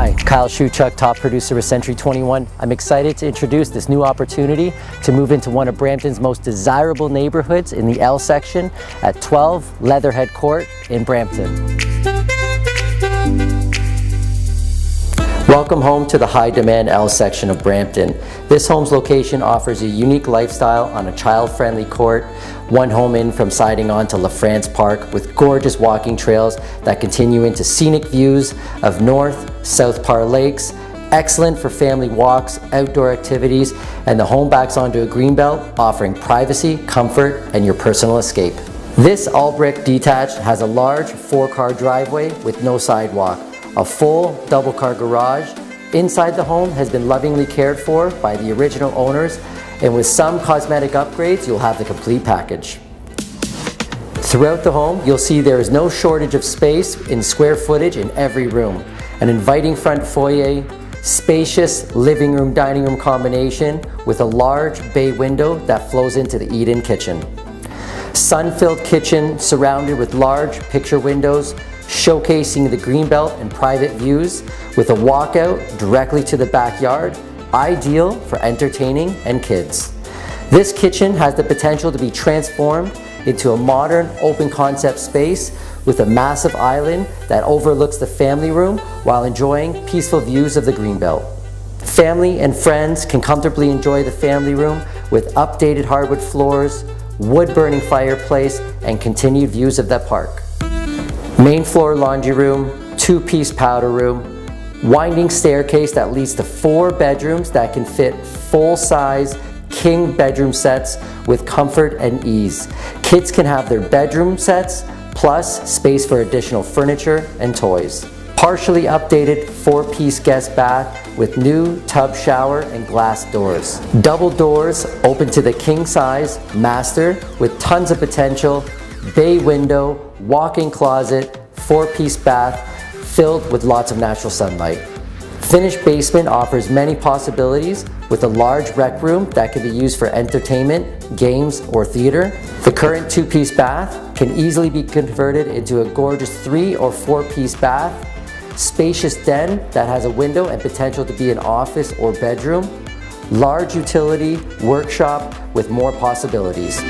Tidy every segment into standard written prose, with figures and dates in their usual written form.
Hi, Kyle Shuchuk, top producer with Century 21. I'm excited to introduce this new opportunity to move into one of Brampton's most desirable neighborhoods in the L section at 12 Leatherhead Crt in Brampton. Welcome home to the high-demand L section of Brampton. This home's location offers a unique lifestyle on a child-friendly court, one home in from siding on to La France Park with gorgeous walking trails that continue into scenic views of North, South Parr lakes, excellent for family walks, outdoor activities, and the home backs onto a greenbelt offering privacy, comfort, and your personal escape. This all-brick detached has a large 4-car driveway with no sidewalk, a full double-car garage. Inside the home has been lovingly cared for by the original owners, and with some cosmetic upgrades, you'll have the complete package. Throughout the home, you'll see there is no shortage of space in square footage in every room. An inviting front foyer, spacious living room, dining room combination with a large bay window that flows into the eat-in kitchen. Sun-filled kitchen surrounded with large picture windows, showcasing the greenbelt and private views with a walkout directly to the backyard, ideal for entertaining and kids. This kitchen has the potential to be transformed into a modern open concept space with a massive island that overlooks the family room while enjoying peaceful views of the greenbelt. Family and friends can comfortably enjoy the family room with updated hardwood floors, wood-burning fireplace, and continued views of the park. Main floor laundry room, 2-piece powder room, winding staircase that leads to 4 bedrooms that can fit full-size king bedroom sets with comfort and ease. Kids can have their bedroom sets plus space for additional furniture and toys. Partially updated 4-piece guest bath with new tub shower and glass doors. Double doors open to the king-size master with tons of potential, bay window, walk-in closet, 4-piece bath filled with lots of natural sunlight. Finished basement offers many possibilities with a large rec room that can be used for entertainment, games, or theater. The current 2-piece bath can easily be converted into a gorgeous 3- or 4-piece bath. Spacious den that has a window and potential to be an office or bedroom. Large utility workshop with more possibilities.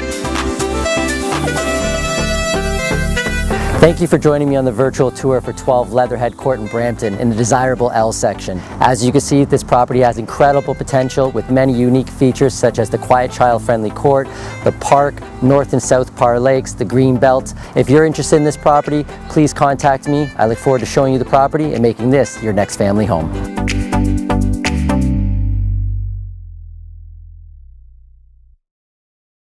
Thank you for joining me on the virtual tour for 12 Leatherhead Crt in Brampton in the desirable L section. As you can see, this property has incredible potential with many unique features such as the quiet child-friendly court, the park, North and South Parr lakes, the green belt. If you're interested in this property, please contact me. I look forward to showing you the property and making this your next family home.